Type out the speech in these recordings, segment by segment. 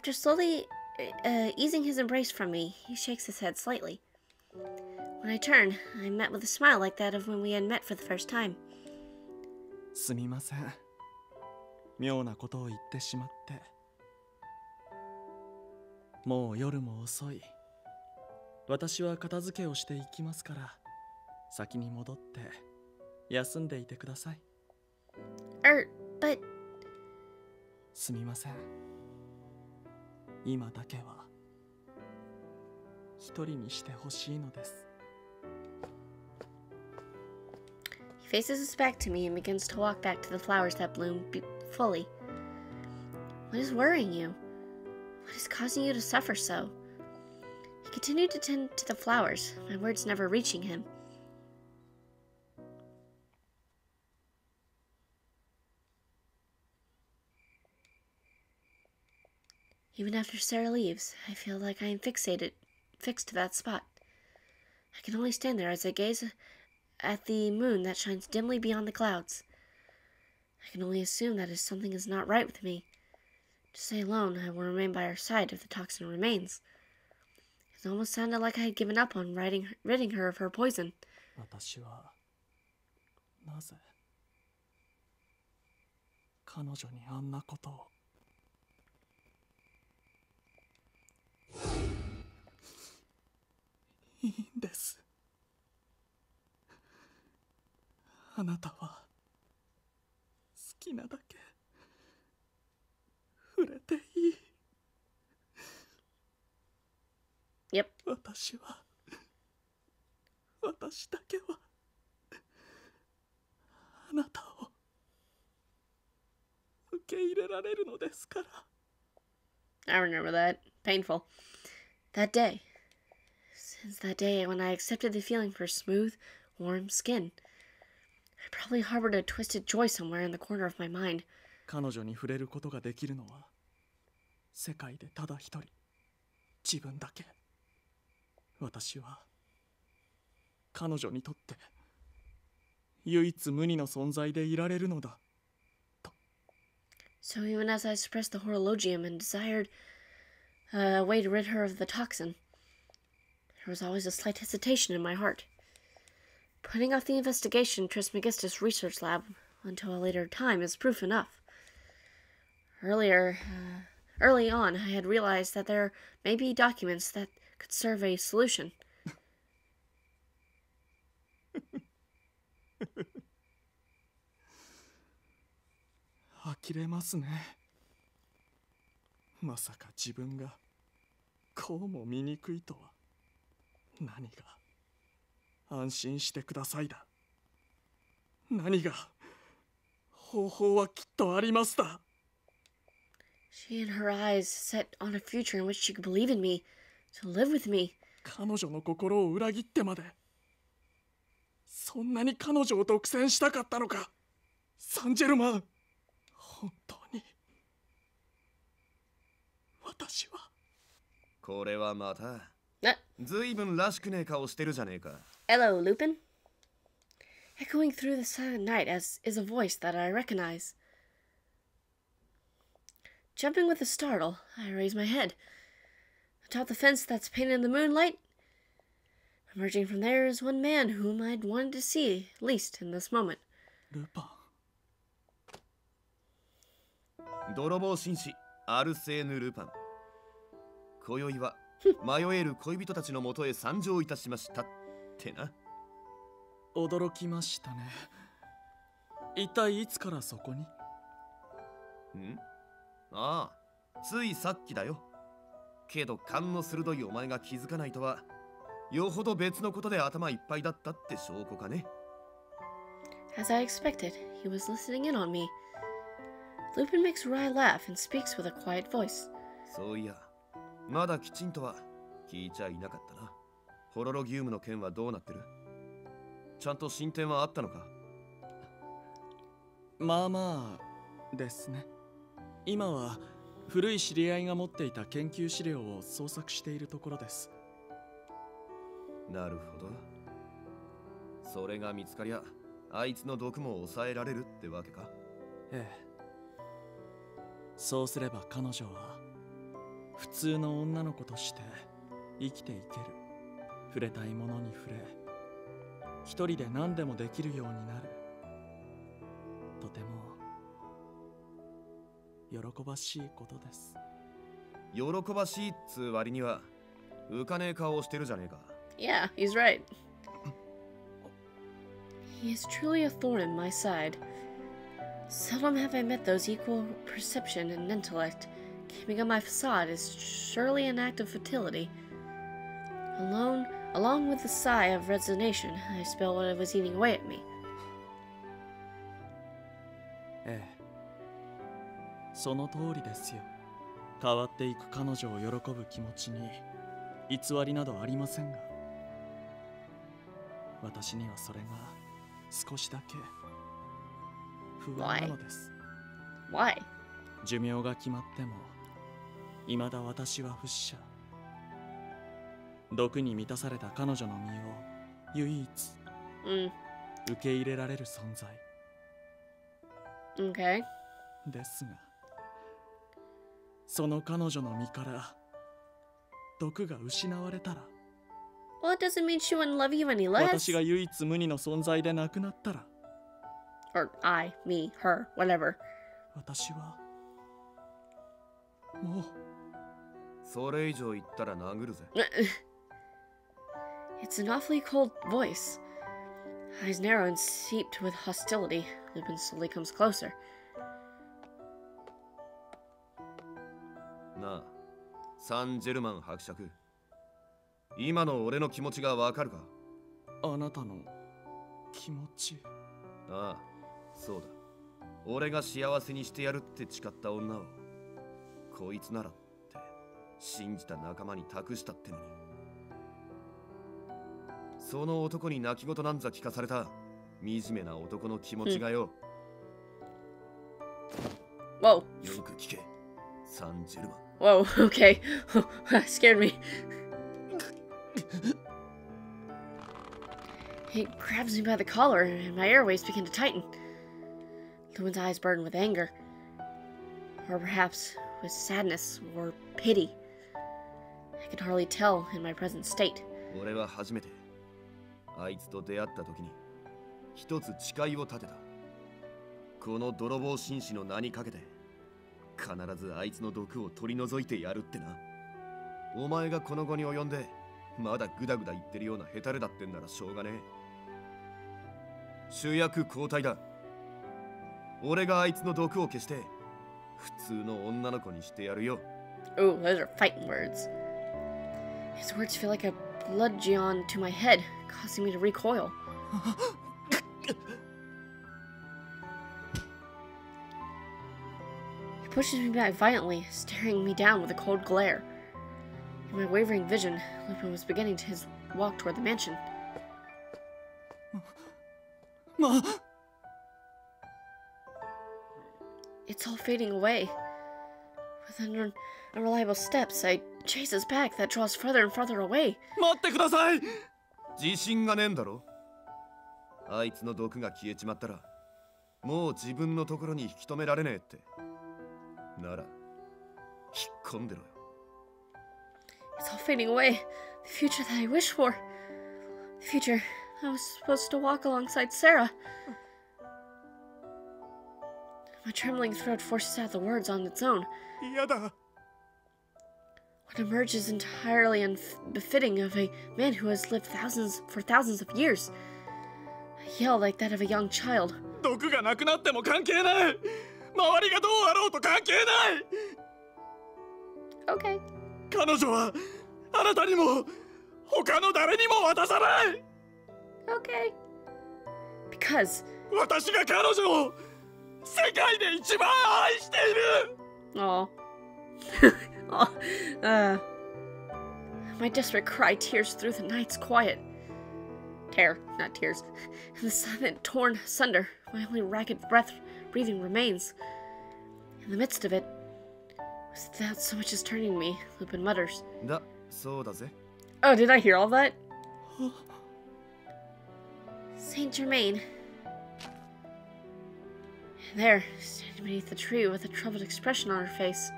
After slowly easing his embrace from me, he shakes his head slightly. When I turn, I'm met with a smile like that of when we had met for the first time. すみません。妙なことを言ってしまって。もう夜も遅い。私は片付けをしていきますから、先に戻って休んでいてください。But... すみません。今だけは一人にしてほしいのです。He faces his back to me and begins to walk back to the flowers that bloom fully. What is worrying you? What is causing you to suffer so? He continued to tend to the flowers, my words never reaching him. Even after Sarah leaves, I feel like I am fixed to that spot. I can only stand there as I gaze at the moon that shines dimly beyond the clouds. I can only assume that something is not right with me. To stay alone, I will remain by her side if the toxin remains. It almost sounded like I had given up on ridding her of her poison. 私はなぜ彼女にあんなことを。いいんです。あなたは好きなだけ触れていい。Yep. 私だけはあなたを受け入れられるのですから。I remember that. Painful. That day. Since that day when I accepted the feeling for smooth, warm skin. I probably harbored a twisted joy somewhere in the corner of my mind. 彼女に触れることができるのは世界でただ一人、自分だけ。私は彼女にとって唯一無二の存在でいられるのだと。So even as I suppressed the horologium and desired a way to rid her of the toxin, there was always a slight hesitation in my heart. Putting off the investigation in Trismegistus research lab until a later time is proof enough. Early on, I had realized that there may be documents that could serve a solution. 呆れますね。まさか自分がこうも醜いとは。何が安心してくださいだ。何が方法はきっとありますだ。She and her eyes set on a future in which she could believe in me, to live with me. 彼女の心を裏切ってまでそんなに彼女を独占したかったのか、サンジェルマン。本当に私は。これはまたずいぶんらしくねえ顔してるじゃねえか。Hello, Lupin. Echoing through the silent night is a voice that I recognize. Jumping with a startle, I raise my head. Atop the fence that's painted in the moonlight, emerging from there is one man whom I'd wanted to see, at least in this moment. ルパン。泥棒紳士アルセーヌ・ルパン。今宵は迷える恋人たちのもとへ参上いたしましたってな。驚きましたね。一体いつからそこに？ああ、ついさっきだよ。けど勘の鋭いお前が気づかないとは、よほど別のことで頭いっぱいだったって証拠かね。As I expected, he was listening in on me. Lupin makes a wry laugh and speaks with a quiet voice. そういや、まだきちんとは聞いちゃいなかったな。ホロロギウムの件はどうなってる？ちゃんと進展はあったのか？まあまあですね。今は古い知り合いが持っていた研究資料を捜索しているところです。なるほど。それが見つかりゃ、あいつの毒も抑えられるってわけか。ええ。そうすれば彼女は普通の女の子として生きていける。触れたいものに触れ、一人で何でもできるようになる。とても喜ばしいことです。喜ばしいっつう割には浮かねえ顔をしてるじゃねえか。 Yeah, he's right. He is truly a thorn in my side. Seldom have I met those equal perception and intellect. Keeping up my facade is surely an act of futility. Along with the sigh of resignation, I spelled what was eating away at me. ええ、その通りですよ。変わっていく彼女を喜ぶ気持ちに偽りなどありませんが、私にはそれが少しだけ不安なのです。Why? 寿命が決まっても未だ私は不死者。毒に満たされた彼女の身を唯一受け入れられる存在 Okay. ですが、その彼女の身から毒が失われたら、 Well, it doesn't mean she wouldn't love you any less. 私が唯一無二の存在でなくなったら、 Or I, me, her, whatever. 私はもうそれ以上言ったら殴るぜ。It's an awfully cold voice. Eyes narrow and seeped with hostility. Lupin slowly comes closer. なあ、サンジェルマン伯爵。今の俺の気持ちがわかるか？あなたの気持ち。ああ、そうだ。俺が幸せにしてやるって誓った女を、こいつならって信じた仲間に託したってのに。その男に泣き言なんざ聞かされた惨めな男の気持ちがよ。Whoa. よく聞け、サンジェルマン。Whoa, okay. That scared me. He grabs me by the collar, and my airways begin to tighten. Lewin's eyes burn with anger. Or perhaps with sadness or pity. I can hardly tell in my present state. 俺は初めてあいつと出会った時に一つ誓いを立てた。この泥棒紳士の名にかけて必ずあいつの毒を取り除いてやるってな。お前がこの後に及んでまだグダグダ言ってるようなヘタレだってんならしょうがねえ。主役交代だ。俺があいつの毒を消して普通の女の子にしてやるよ。 Ooh, those are fighting words. His words feel like a bludgeon to my head, causing me to recoil. He pushes me back violently, staring me down with a cold glare. In my wavering vision, Lupin was beginning his walk toward the mansion. まあ、 It's all fading away. With unreliable steps, I chase his back that draws further and further away. 待ってください。自信がねえんだろ。あいつの毒が消えちまったらもう自分のところに引き止められねえって。なら引っ込んでろよ。 It's all fading away. The future that I wish for. The future I was supposed to walk alongside Sarah. My trembling throat forces out the words on its own. 嫌だ。 What emerges entirely unbefitting of a man who has lived for thousands of years. A yell like that of a young child. 毒がなくなっても関係ない。周りがどうあろうと関係ない。 Okay. 彼女はあなたにも他の誰にも渡さない。 Okay. Because. 私が彼女を世界で一番愛している。 Aw. My desperate cry tears through the night's quiet. Tear, not tears. In the silent, torn asunder, my only ragged breathing remains. In the midst of it, without so much as turning me, Lupin mutters. だ、そうだぜ。 Oh, did I hear all that? Saint Germain. And there, standing beneath the tree with a troubled expression on her face,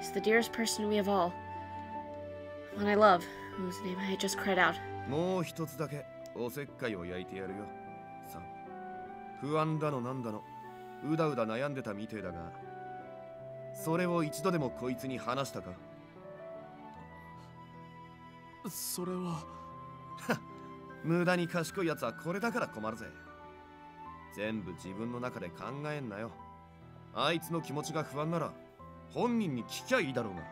is the dearest person we have all. One I love, whose name I had just cried out. もう一つだけおせっかいを焼いてやるよ。さあ、不安だのなんだの、うだうだ悩んでたみてえだが、それを一度でもこいつに話したか？それは無駄に賢いやつはこれだから困るぜ。全部自分の中で考えんなよ。あいつの気持ちが不安なら本人に聞きゃいいだろうが。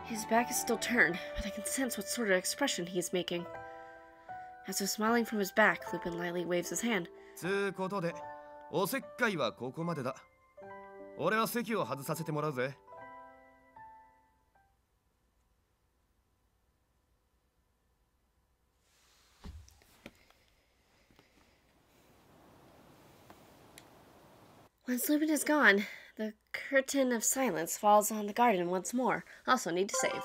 His back is still turned, but I can sense what sort of expression he is making. As if smiling from his back, Lupin lightly waves his hand. つうことで、おせっかいはここまでだ。俺は席を外させてもらうぜ。Once Lupin is gone, the curtain of silence falls on the garden once more. Also need to save.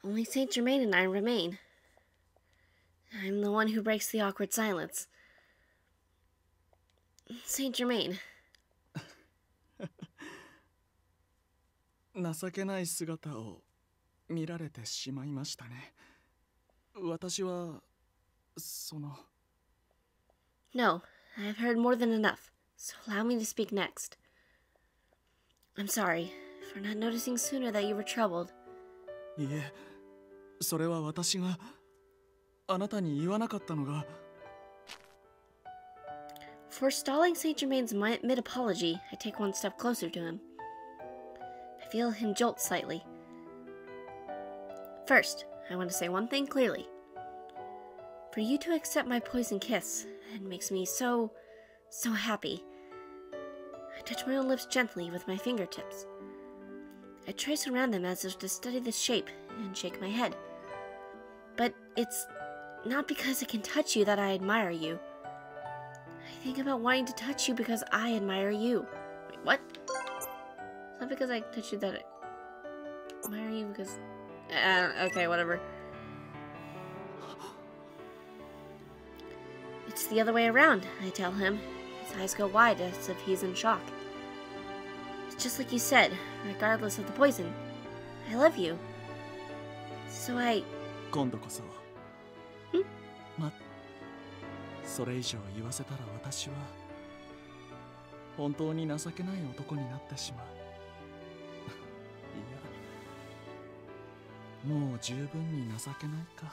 Only Saint Germain and I remain. I'm the one who breaks the awkward silence. Saint Germain. 情けない姿を見られてしまいましたね。私はNo, I've heard more than enough, so allow me to speak next. I'm sorry for not noticing sooner that you were troubled. いえ、それは私があなたに言わなかったのが。Forestalling Saint Germain's mid-apology, I take one step closer to him. I feel him jolt slightly. First, I want to say one thing clearly. For you to accept my poison kiss, it makes me so happy. I touch my own lips gently with my fingertips. I trace around them as if to study the shape and shake my head. But it's not because I can touch you that I admire you. I think about wanting to touch you because I admire you. Wait, what? It's not because I touch you that I admire you because... okay, whatever. It's the other way around, I tell him. His eyes go wide as if he's in shock. It's just like you said, regardless of the poison. I love you. So I... 今度こそ。それ以上言わせたら私は本当に情けない男になってしまう。いや、もう十分に情けないか。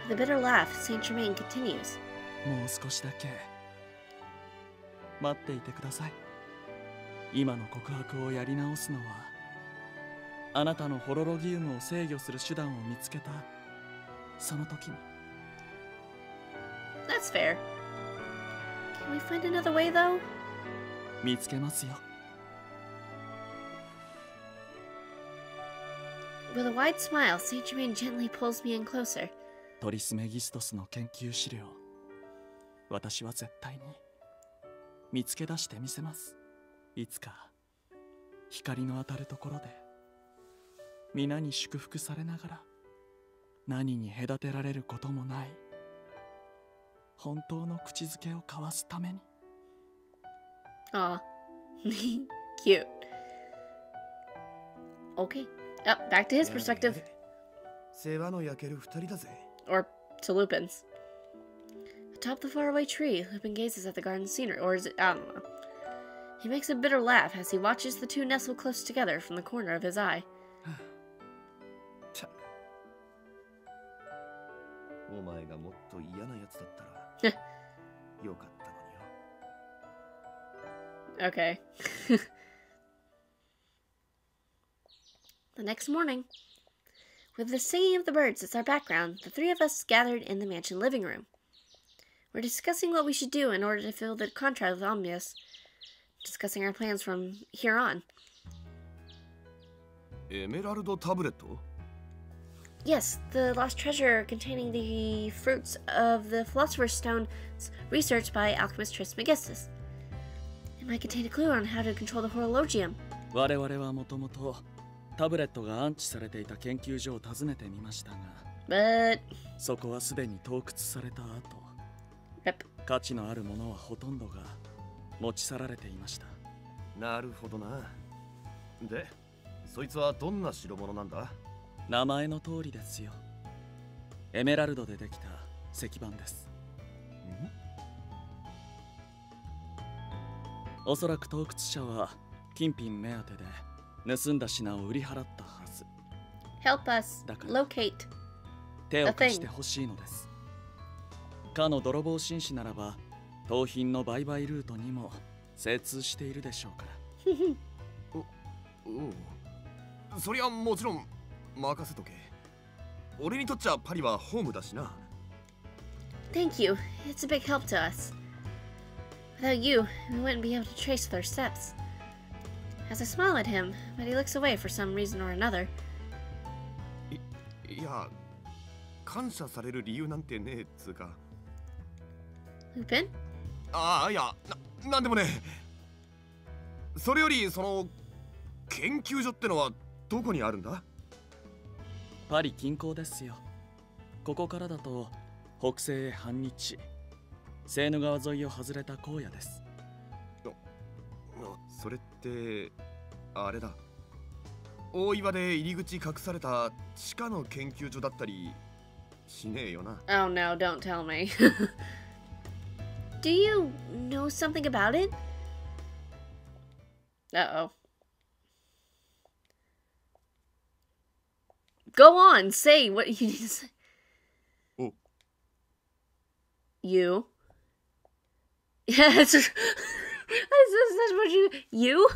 With a bitter laugh, Saint Germain continues. もう少しだけ待っていてください。今の告白をやり直すのは、あなたのホロロギウムを制御する手段を見つけたその時に。That's fair. Can we find another way, though? 見つけますよ。With a wide smile, Saint Germain gently pulls me in closer. トリスメギストスの研究資料、私は絶対に見つけ出してみせます。いつか光の当たるところで皆に祝福されながら何に隔てられることもない本当の口づけを交わすために。Aw. Cute. Okay. Up, back to his perspective. 世話の焼ける二人だぜ。Or to Lupin's. Atop the faraway tree, Lupin gazes at the garden scenery, or is it? I don't know. He makes a bitter laugh as he watches the two nestle close together from the corner of his eye. お前がもっと嫌なやつだったらよかったのによ。Okay. The next morning, with the singing of the birds as our background, the three of us gathered in the mansion living room. We're discussing what we should do in order to fill the contract with Omnius, discussing our plans from here on. エメラルドタブレット? Yes, the lost treasure containing the fruits of the Philosopher's Stone researched by alchemist Trismegistus. It might contain a clue on how to control the horologium. 我々はもともとタブレットが安置されていた研究所を訪ねてみましたが、 But... そこはすでに盗掘された後、 Rip. 価値のあるものはほとんどが持ち去られていました。なるほどな。で、そいつはどんな代物なんだ？名前の通りですよ。エメラルドでできた石板です。おそらく盗掘者は金品目当てで盗んだ品を売り払ったはず。 Help us だから locate 手を貸してほしいのです。かの泥棒紳士ならば盗品の売買ルートにも精通しているでしょうから。おう、そりゃもちろん任せとけ。俺にとっちゃパリはホームだしな。 Thank you. It's a big help to us. Without you, we wouldn't be able to trace their steps. As I smile at him, but he looks away for some reason or another. いや、感謝される理由なんてねえっつうか。Lupin? ああ、いや、なんでもねえ。それより、その研究所ってのはどこにあるんだ？パリ近郊ですよ。ここからだと北西へ半日、セーヌ川沿いを外れた荒野です。それってあれだ、大岩で入り口隠された地下の研究所だったりしねえよな。 Oh no, don't tell me. Do you know something about it? Uh-oh. Go on, say what you need to say. Oh. You? Yeah, that's what you?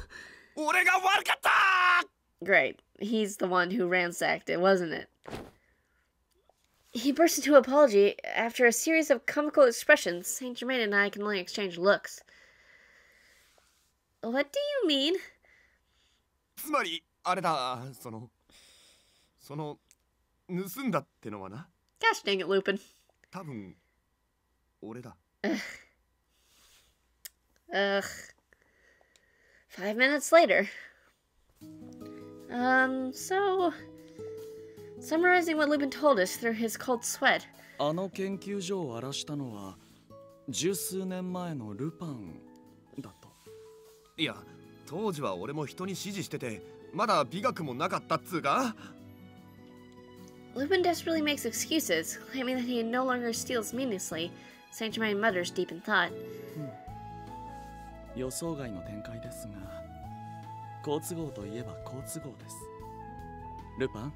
俺が悪かった。 Great. He's the one who ransacked it, wasn't it? He burst into apology after a series of comical expressions. Saint Germain and I can only exchange looks. What do you mean? つまりあれだ、その盗んだってのはな、 Gosh dang it, Lupin. 多分俺だ。 Ugh. 5 minutes later. So... Summarizing what Lupin told us through his cold sweat. あの研究所を荒らしたのは十数年前のルパンだと。いや、当時は俺も人に指示してて、まだ美学もなかったっつうか。 Lupin desperately makes excuses, claiming that he no longer steals meaninglessly. Saint Germain mutters deep in thought. 予想外の展開ですが、好都合といえば好都合です。ルパン、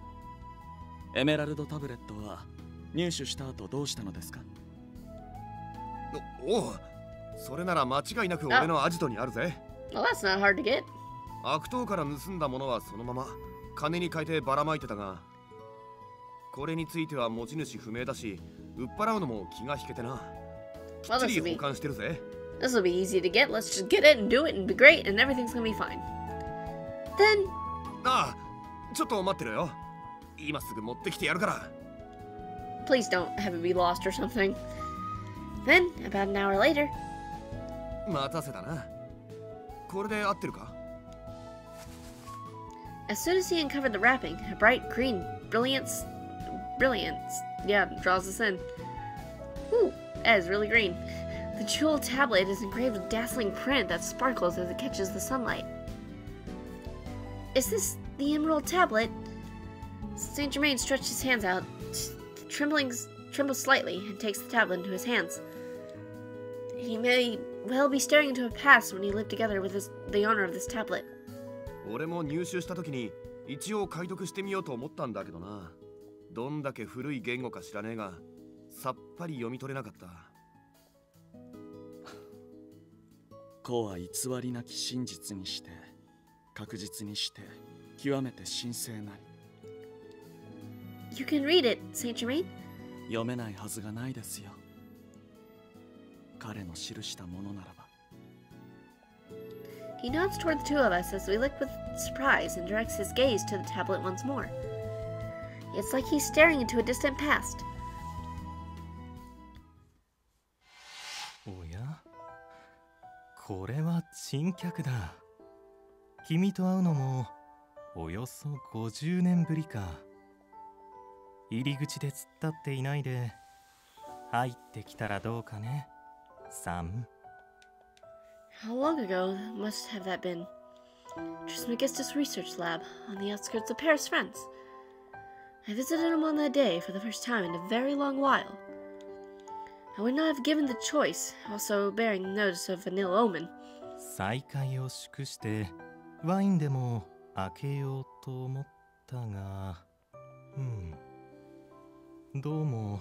エメラルドタブレットは入手した後どうしたのですか？おう、それなら間違いなく俺のアジトにあるぜ。 Well, that's not hard to get. 悪党から盗んだものはそのまま金に変えてばらまいてたが、これについては持ち主不明だし、売っ払うのも気が引けてな。きっちり保管してるぜ。 This will be easy to get. Let's just get it and do it and be great and everything's gonna be fine. Then... ああ、ちょっと待ってろよ。今すぐ持ってきてやるから。 Please don't have it be lost or something. Then, about an hour later... 待たせたな。これで合ってるか？ As soon as he uncovered the wrapping, a bright green brilliance, yeah, draws us in. Ooh, that is really green. The jeweled tablet is engraved with dazzling print that sparkles as it catches the sunlight. Is this the emerald tablet? Saint Germain stretched his hands out, trembles slightly, and takes the tablet into his hands. He may well be staring into a past when he lived together with the owner of this tablet. 俺も入手した時に一応解読してみようと思ったんだけどな。どんだけ古い言語か知らねえが、さっぱり読み取れなかった。子は偽りなき真実にして、確実にして、極めて神聖なり。You can read it, Saint Germain. 読めないはずがないですよ。彼の記したものならば。He nods toward the two of us as we look with surprise and directs his gaze to the tablet once more. It's like he's staring into a distant past. おや、これは珍客だ。君と会うのもおよそ50年ぶりか。入り口で突っ立っていないで入ってきたらどうかね、さん。How long ago must have that been? Trismegistus Research Lab on the outskirts of Paris, France. I visited him on that day for the first time in a very long while. I would not have given the choice, also bearing notice of an ill omen. 再会を祝してワインでも開けようと思ったが、どうも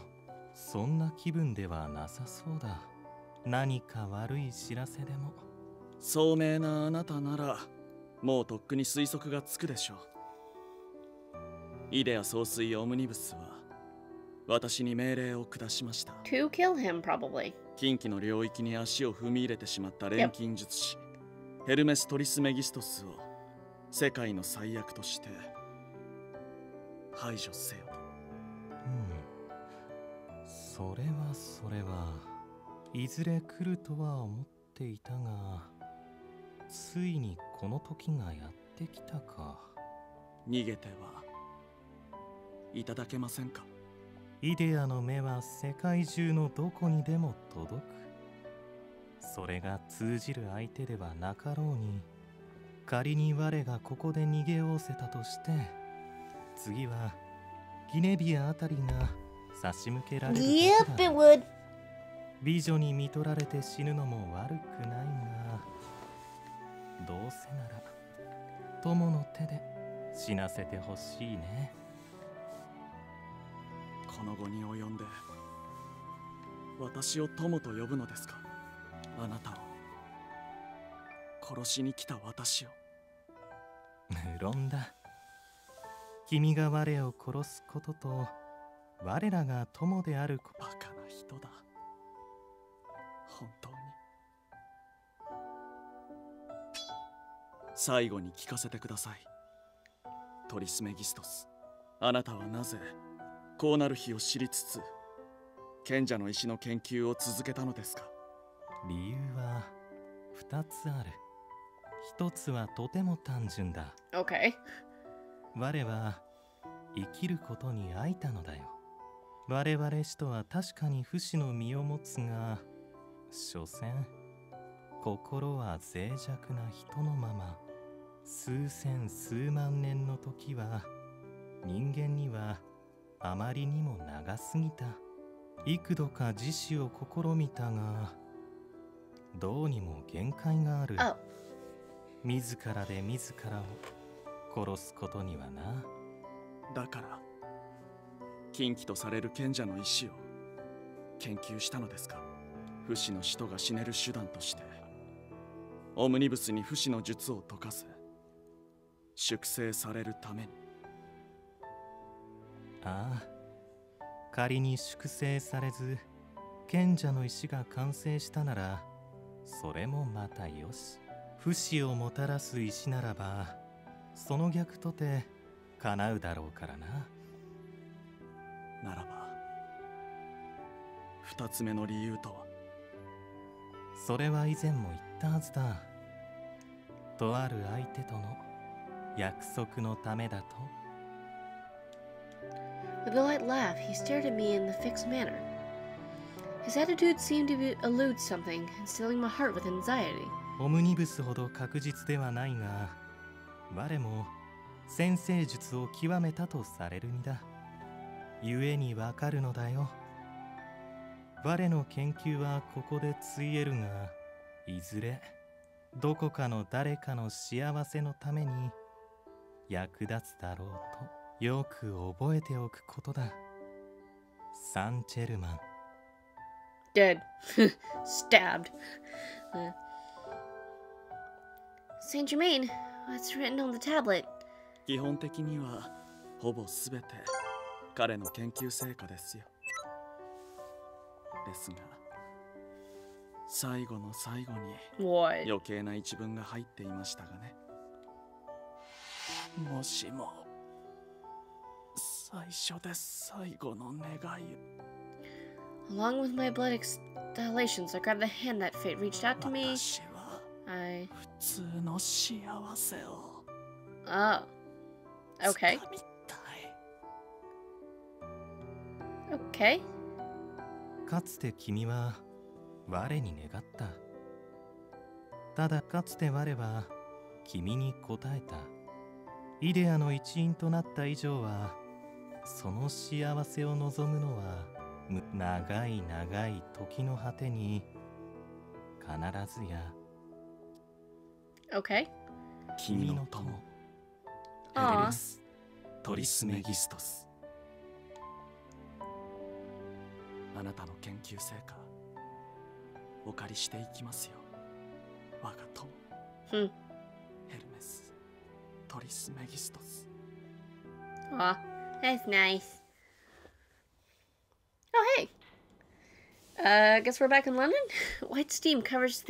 そんな気分ではなさそうだ。何か悪い知らせでも。聡明なあなたならもうとっくに推測がつくでしょう。イデア総帥オムニブスは私に命令を下しました。 To kill him, probably. 近畿の領域に足を踏み入れてしまった錬金術師、ヘルメス・トリスメギストスを世界の最悪として排除せよと。それはいずれ来るとは思っていたが、ついにこの時がやってきたか。逃げてはいただけませんか。イデアの目は世界中のどこにでも届く。それが通じる相手ではなかろうに、仮に我がここで逃げおおせたとして、次はギネビアあたりが差し向けられることだ。Yep, it would. 美女に見取られて死ぬのも悪くないが、どうせなら友の手で死なせてほしいね。この後に及んで私を友と呼ぶのですか。あなたを殺しに来た私を。無論だ。君が我を殺すことと我らが友であること。バカな人だ本当に。最後に聞かせてください。トリスメギストス、あなたはなぜこうなる日を知りつつ賢者の石の研究を続けたのですか。理由は2つある。1つはとても単純だ。 Okay. 我は生きることに飽いたのだよ。我々氏とは確かに不死の身を持つが、所詮心は脆弱な人のまま。数千数万年の時は人間にはあまりにも長すぎた。幾度か自死を試みたが、どうにも限界がある。Oh. 自らで自らを殺すことにはな。だから禁忌とされる賢者の石を研究したのですか。不死の使徒が死ねる手段としてオムニブスに不死の術を解かせ粛清されるために。ああ、仮に粛清されず賢者の石が完成したなら、それもまたよし。不死をもたらす石ならばその逆とて叶うだろうからな。ならば二つ目の理由とは。それは以前も言ったはずだ。とある相手との約束のためだと。 With a light laugh, he stared at me in the fixed manner. His attitude seemed to elude something, instilling my heart with anxiety. オムニブスほど確実ではないが、我も先生術を極めたとされる身だ。故にわかるのだよ。我の研究はここでついえるが、いずれどこかの誰かの幸せのために役立つだろうとよく覚えておくことだ。サンチェルマン。 Dead. Stabbed. Saint Germain, what's written on the tablet? 基本的にはほぼすべて彼の研究成果ですよ。ですが最後の最後に What? 余計な一文が入っていましたがね。もしも最初で最後の願いを。 Along with my blood exhalations, I grabbed the hand that fate reached out to me. 私は I... 普通の幸せを Oh. Okay. 掴みたい。 Okay. かつて君は我に願った。ただかつて我は君に答えた。イデアの一員となった以上は、その幸せを望むのは長い長い時の果てに必ずや。 Okay. 君の友ヘレネス・トリスメギストス。あなたの研究成果お借りしていきますよ、我が友。Hmm. ヘルメス・トリスメギストス。 Aw, that's nice. Oh, hey. Guess we're back in London? White steam covers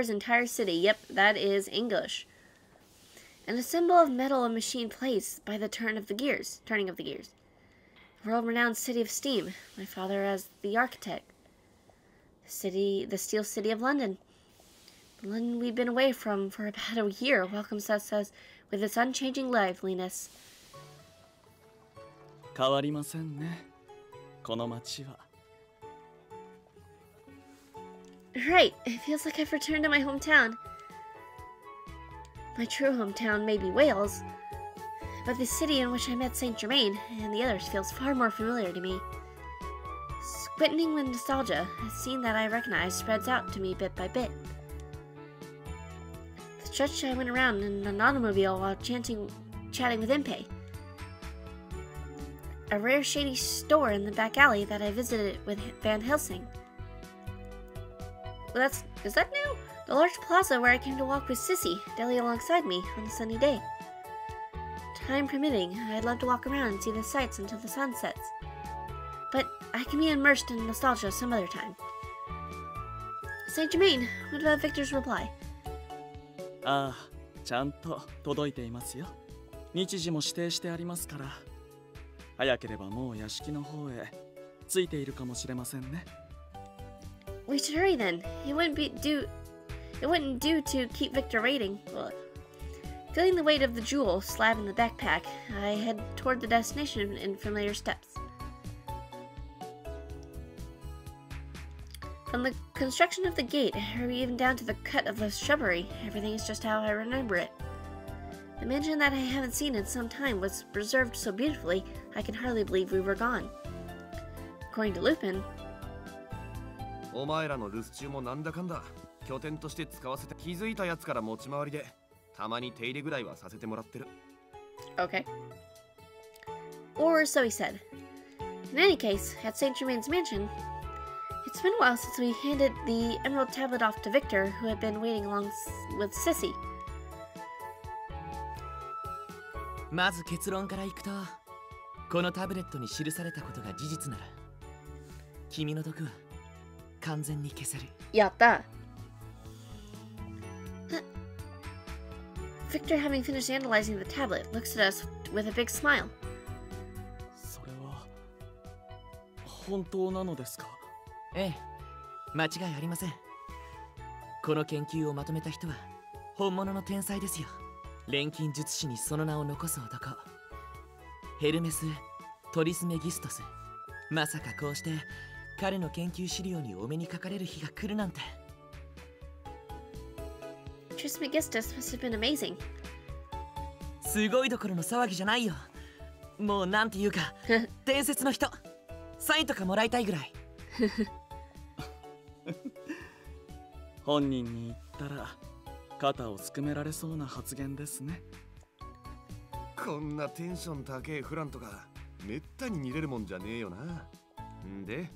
entire city. Yep, that is English. And a symbol of metal and machine placed by the turning of the gears. World-renowned city of steam. My father as the architect. The steel city of London. The London we've been away from for about a year welcomes us with its unchanging liveliness. 変わりませんね、この街は。 Right, it feels like I've returned to my hometown. My true hometown may be Wales, but the city in which I met Saint Germain and the others feels far more familiar to me. Squinting with nostalgia, a scene that I recognize spreads out to me bit by bit. The stretch I went around in an automobile while chatting with Impey. A rare shady store in the back alley that I visited with Van Helsing. Well, is that new? The large plaza where I came to walk with Sissy, Deli alongside me, on a sunny day. Time permitting, I'd love to walk around and see the sights until the sun sets. But I can be immersed in nostalgia some other time. Saint Germain, what about Victor's reply? ああ、ちゃんと届いていますよ。日時も指定してありますから。早ければもう屋敷の方へ着いているかもしれませんね。We should hurry then. It wouldn't do to keep Victor waiting. Feeling the weight of the jewel slab in the backpack, I head toward the destination in familiar steps. From the construction of the gate, or even down to the cut of the shrubbery, everything is just how I remember it. The mansion that I haven't seen in some time was preserved so beautifully, I can hardly believe we were gone. According to Lupin, お前らの留守中もなんだかんだ拠点として使わせて気づいたやつから持ち回りでたまに手入れぐらいはさせてもらってる。 okay. Or so he said. In any case, at Saint Germain's mansion, it's been a while since we handed the emerald tablet off to Victor, who had been waiting along with Sissy. まず結論からいくと、このタブレットに記されたことが事実なら、君の毒は完全に消せる。Yatta. Victor, having finished analyzing the tablet, looks at us with a big smile. それは本当なのですか？ええ、間違いありません。この研究をまとめた人は本物の天才ですよ。錬金術師にその名を残す男、ヘルメス・トリスメギストス。まさかこうして彼の研究資料にお目にかかれる日が来るなんて。Trismegistus must have been amazing. すごいどころの騒ぎじゃないよ。もうなんていうか伝説の人。サインとかもらいたいぐらい。本人に言ったら肩をすくめられそうな発言ですね。こんなテンション高えフランとかめったに見れるもんじゃねえよな。んで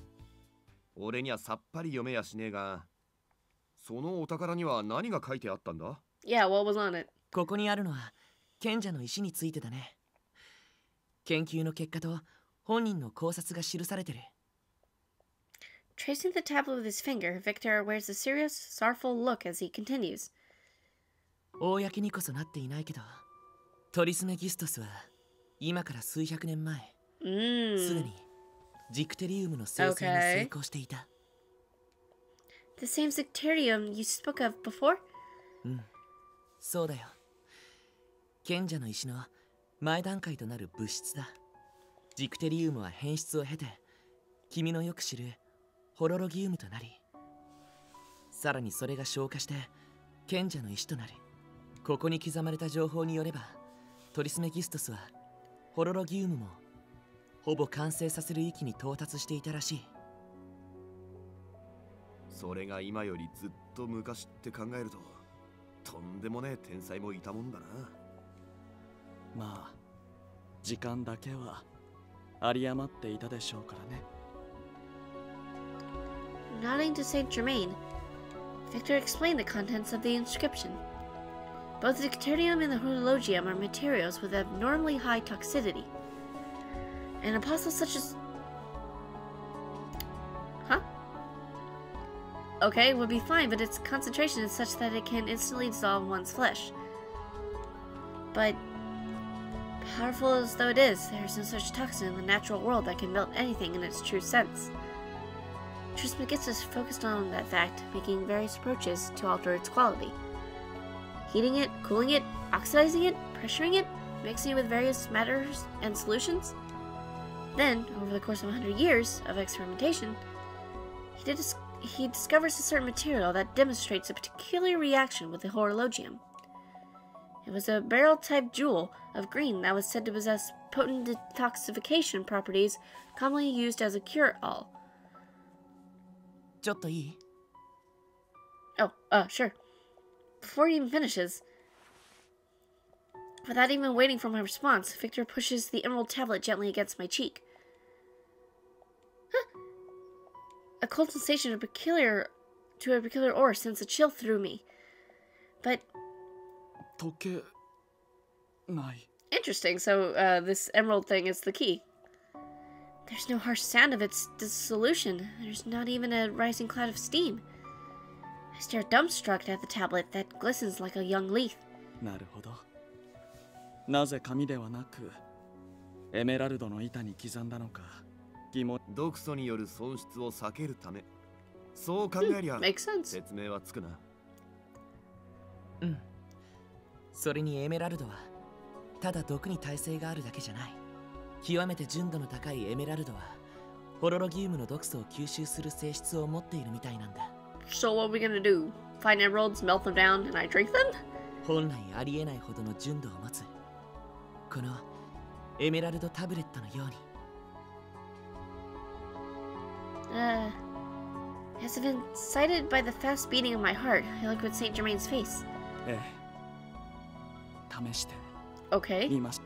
俺にはさっぱり読めやしねえが、そのお宝には何が書いてあったんだ？ Yeah, what was on it? ここにあるのは賢者の石についてだね。研究の結果と本人の考察が記されてる。Tracing the tablet with his finger, Victor wears a serious, sorrowful look as he continues. 公にこそなっていないけど、トリスメギストスは今から数百年前、すでにジクテリウムの生成に成功していた。The same Zicterium you spoke of before? うん、そうだよ。賢者の石の前段階となる物質だ。ジクテリウムは変質を経て、君のよく知るホロロギウムとなり、さらにそれが消化して賢者の石となる。ここに刻まれた情報によれば、トリスメギストスはホロロギウムもほぼ完成させる域に到達していたらしい。それが今よりずっと昔って考えると、とんでもねえ天才もいたもんだな。まあ時間だけは有り余っていたでしょうからね。Nodding to Saint Germain, Victor explained the contents of the inscription. Both the deuterium and the horologium are materials with abnormally high toxicity. An apostle such as... Huh? Okay, would be fine, but its concentration is such that it can instantly dissolve one's flesh. But, powerful as though it is, there is no such toxin in the natural world that can melt anything in its true sense. Trismegistus focused on that fact, making various approaches to alter its quality. Heating it, cooling it, oxidizing it, pressuring it, mixing it with various matters and solutions. Then, over the course of 100 years of experimentation, he discovers a certain material that demonstrates a particular reaction with the horologium. It was a beryl-type jewel of green that was said to possess potent detoxification properties commonly used as a cure-all. ちょっといい？ Oh, sure. Before he even finishes, without even waiting for my response, Victor pushes the emerald tablet gently against my cheek. Huh. A cold sensation to a peculiar aura sends a chill through me. But 溶けない。 interesting, so this emerald thing is the key. There's no harsh sound of its dissolution. There's not even a rising cloud of steam. I stare dumbstruck at the tablet that glistens like a young leaf. なるほど。なぜ紙ではなくエメラルドの板に刻んだのか疑問。毒素による損失を避けるため、そう考えりゃ Makes sense. 説明はつくな。うん。それにエメラルドはただ毒に耐性があるだけじゃない。極めて純度の高いエメラルドはホロロギウムの毒素を吸収する性質を持っているみたいなんだ。So what are we gonna do? Find emeralds, melt them down, and I drink them? 本来ありえないほどの純度を持つこのエメラルドタブレットのように。As if incited by the fast beating of my heart, I look at Saint Germain's face. ええ。試して Okay. みまし。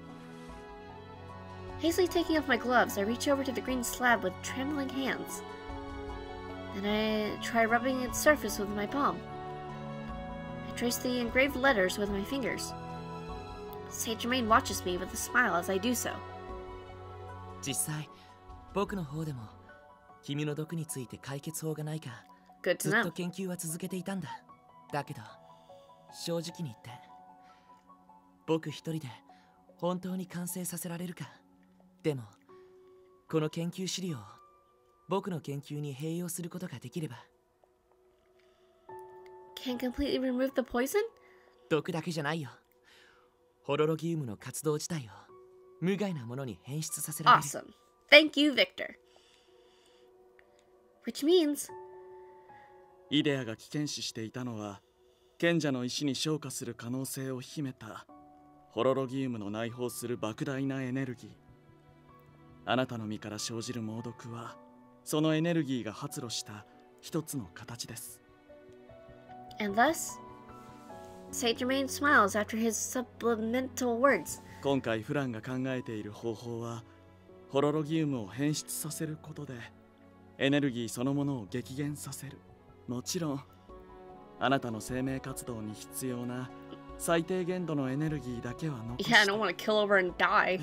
Hastily taking off my gloves, I reach over to the green slab with trembling hands. Then I try rubbing its surface with my palm. I trace the engraved letters with my fingers. Saint Germain watches me with a smile as I do so. 実際僕の方でも君の毒について解決法がないか Good to ずっと know. 研究は続けていたんだ。だけど正直に言って僕一人で本当に完成させられるか。でもこの研究資料を僕の研究に併用することができれば。 Can completely remove the poison? 毒だけじゃないよ。ホロロギウムの活動自体を無害なものに変質させられる。 Awesome. Thank you, Victor. Which means... イデアが危険視していたのは賢者の石に昇華する可能性を秘めたホロロギウムの内包する莫大なエネルギー。あなたの身から生じる猛毒はそのエネルギーが発露した一つの形です。 And thus, Saint Germain smiles after his supplemental words. 今回フランが考えている方法はホロロギウムを変質させることでエネルギーそのものを激減させる。もちろんあなたの生命活動に必要な最低限度のエネルギーだけは残して。 Yeah, I don't want to kill over and die.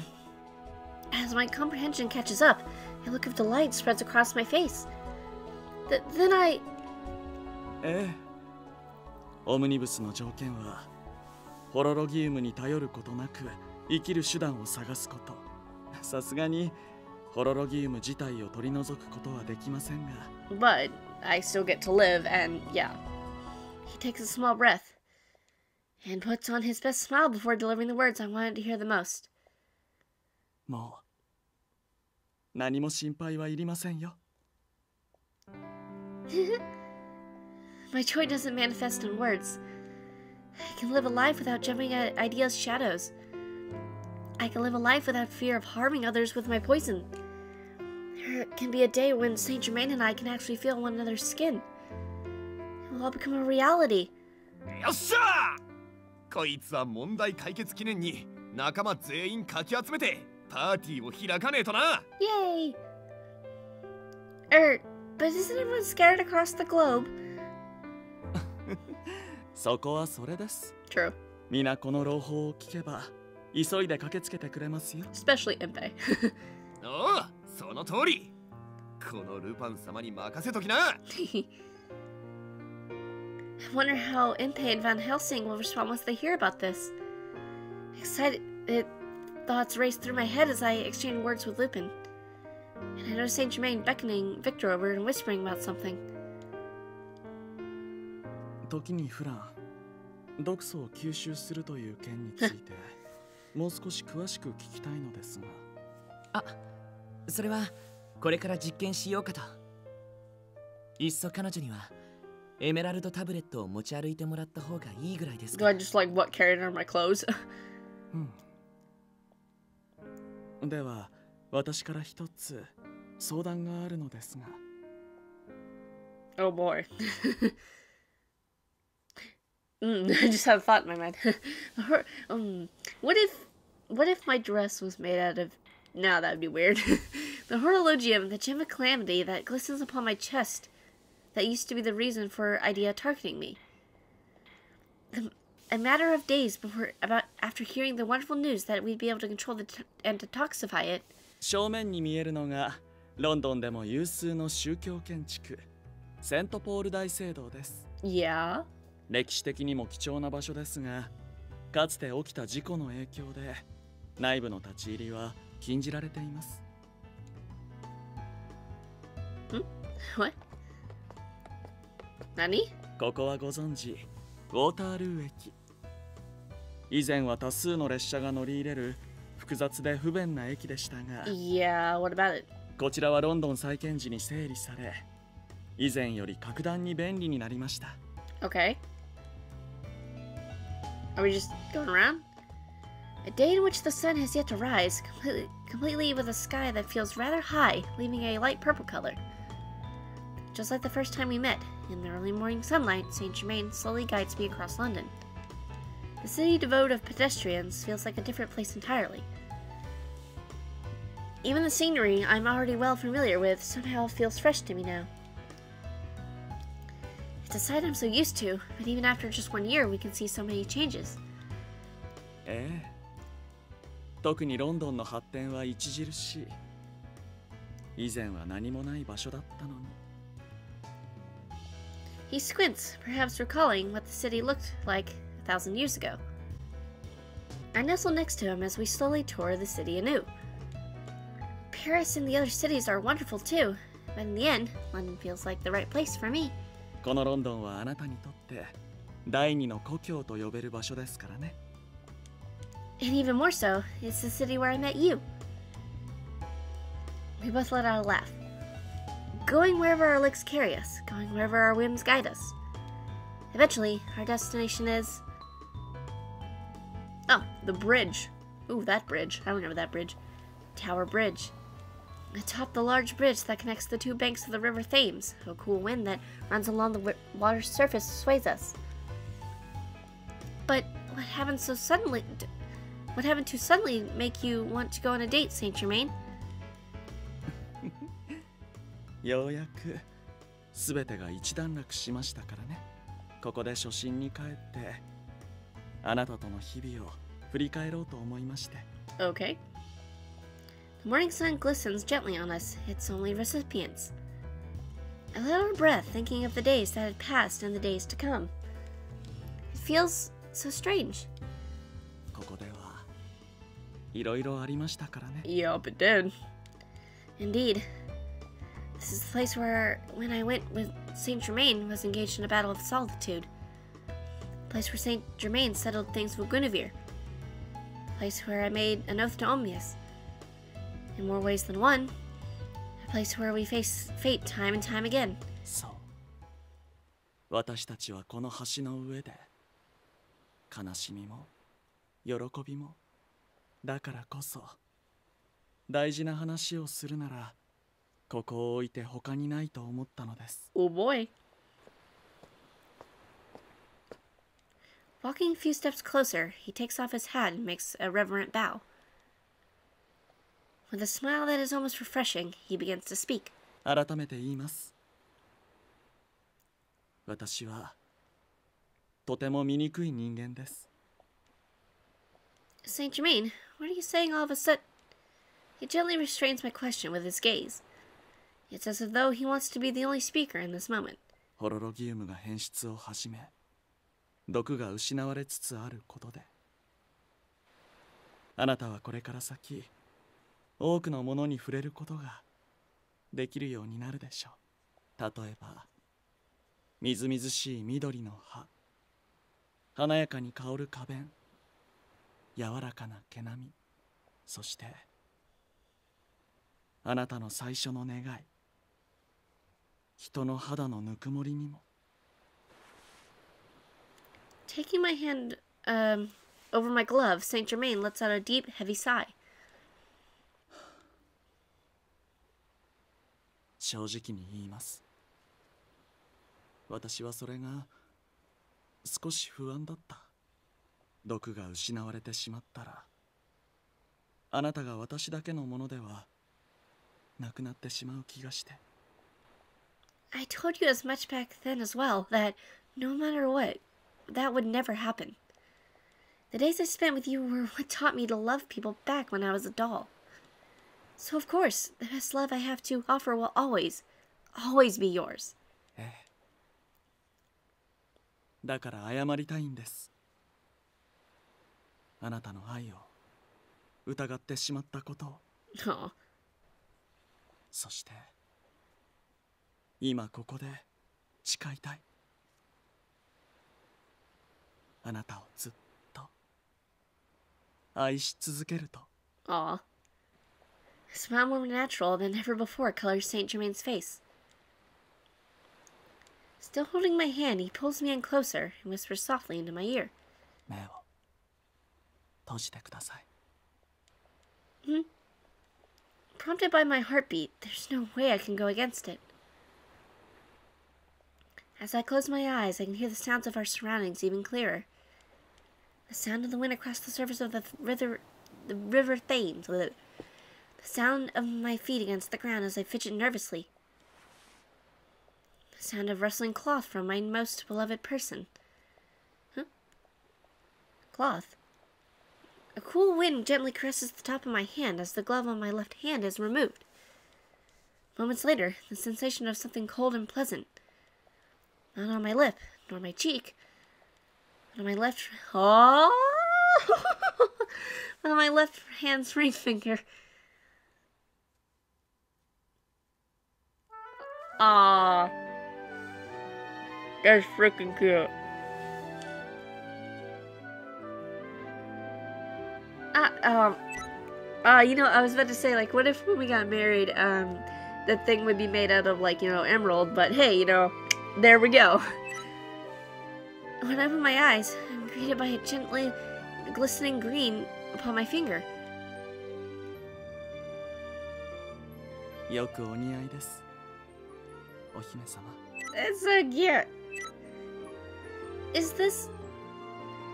As my comprehension catches up, a look of delight spreads across my face. Then I... ええ。オムニブスの条件はホロロギウムに頼ることなく生きる手段を探すこと。さすがにホロロギウム自体を取り除くことはできませんが。 But I still get to live, and yeah. He takes a small breath and puts on his best smile before delivering the words I wanted to hear the most. もう何も心配はいりませんよ。My joy doesn't manifest in words. I can live a life without jumping at ideas' shadows. I can live a life without fear of harming others with my poison. There can be a day when Saint Germain and I can actually feel one another's skin. It will all become a reality. よっしゃーこいつは問題解決記念に仲間全員かき集めてパーティーを開かねえとな Yay! But isn't everyone scattered across the globe? そこはそれです。 True. 皆この朗報を聞けば急いで駆けつけてくれますよ。 Especially Impey. おうその通りこのルパン様に任せときな I wonder how Impey and Van Helsing will respond once they hear about this. Excited thoughts race through my head as I exchange words with Lupin. And I notice Saint Germain beckoning Victor over and whispering about something. 時にフラン、毒素を吸収するという件についてもう少し詳しく聞きたいのですが。あ、それはこれから実験しようかと。いっそ彼女にはエメラルドタブレットを持ち歩いてもらった方がいいぐらいです Do I just what carried on my clothes? では私から一つ相談があるのですが。Oh boy. I just had a thought in my mind. What if my dress was made out of... No, that'd be weird. The horologium, the gem of calamity that glistens upon my chest, that used to be the reason for Idea targeting me. A matter of days after hearing the wonderful news that we'd be able to control and detoxify it. 正面に見えるのがロンドンでも有数の宗教建築、セントポール大聖堂です。 Yeah? 歴史的にも貴重な場所ですが、かつて起きた事故の影響で内部の立ち入りは禁じられています。What? Nani? ここはご存知、ウォータールー駅。以前は多数の列車が乗り入れる複雑で不便な駅でしたが、 Yeah, what about it? こちらはロンドン再建時に整理され、以前より格段に便利になりました。 Okay. Are we just going around? A day in which the sun has yet to rise, completely with a sky that feels rather high, leaving a light purple color. Just like the first time we met, in the early morning sunlight, Saint Germain slowly guides me across London. The city devoid of pedestrians feels like a different place entirely. Even the scenery I'm already well familiar with somehow feels fresh to me now. It's a sight I'm so used to, but even after just 1 year, we can see so many changes. ええ、特にロンドンの発展は著しい。以前は何もない場所だったのに。 He squints, perhaps recalling what the city looked like 1,000 years ago. I nestle next to him as we slowly tour the city anew. Paris and the other cities are wonderful too, but in the end, London feels like the right place for me. このロンドンはあなたにとって第二の故郷と呼べる場所ですからね。 And even more so, it's the city where I met you. We both let out a laugh. Going wherever our licks carry us, going wherever our whims guide us. Eventually, our destination is... Oh, the bridge. Ooh, that bridge. I remember that bridge. Tower Bridge. Atop the large bridge that connects the two banks of the River Thames, a cool wind that runs along the water's surface sways us. But what happened to suddenly make you want to go on a date, Saint Germain? ようやく全てが一段落しましたからね。ここで初心に帰ってあなたとの日々を振り返ろうと思いまして。 Okay. The morning sun glistens gently on us, its only recipients. I let out a breath, thinking of the days that had passed and the days to come. It feels so strange. ここではいろいろありましたからね。 Yup, it did. Indeed. This is the place where, when I went with Saint Germain, was engaged in a battle of solitude. A place where Saint Germain settled things with Guinevere. A place where I made an oath to Omnius. In more ways than one, a place where we face fate time and time again. そう。私たちはこの橋の上で悲しみも喜びも、だからこそ大事な話をするならここを置いて他にないと思ったのです。 Oh boy. Walking a few steps closer, he takes off his hat and makes a reverent bow. With a smile that is almost refreshing, he begins to speak. 改めて言います。私はとても醜い人間です。 Saint Germain, what are you saying all of a sudden? He gently restrains my question with his gaze. It's as though he wants to be the only speaker in this moment. ホロロギウムが変質を始め、毒が失われつつあることで、あなたはこれから先多くのものに触れることができるようになるでしょう。例えばみずみずしい緑の葉、華やかに香る花弁、柔らかな毛並み、そしてあなたの最初の願い、人の肌のぬくもりにも。 Taking my hand over my glove, Saint Germain lets out a deep, heavy sigh. 正直に言います。私はそれが少し不安だった。毒が失われてしまったら、あなたが私だけのものではなくなってしまう気がして。 I told you as much back then as well, that no matter what, that would never happen. The days I spent with you were what taught me to love people back when I was a doll. So of course, the best love I have to offer will always, always be yours. ええ。だから謝りたいんです。あなたの愛を疑ってしまったことを。 Aw. そして今ここで誓いたい。あなたをずっと愛し続けると。 Aw. A smile more natural than ever before colors Saint Germain's face. Still holding my hand, he pulls me in closer and whispers softly into my ear. 目を閉じてください。 Prompted by my heartbeat, there's no way I can go against it. As I close my eyes, I can hear the sounds of our surroundings even clearer. The sound of the wind across the surface of the river Thames. The sound of my feet against the ground as I fidget nervously. The sound of rustling cloth from my most beloved person. Huh? Cloth. A cool wind gently caresses the top of my hand as the glove on my left hand is removed. Moments later, the sensation of something cold and pleasant. Not on my lip, nor my cheek, but on my left... Oh! But on my left hand's ring finger. Aww. That's freaking cute. I was about to say, like, what if when we got married, the thing would be made out of, like, emerald, but hey, there we go. When I open my eyes, I'm greeted by a gently glistening green upon my finger. よくお似合いです、お姫様。 It's so cute. Is this...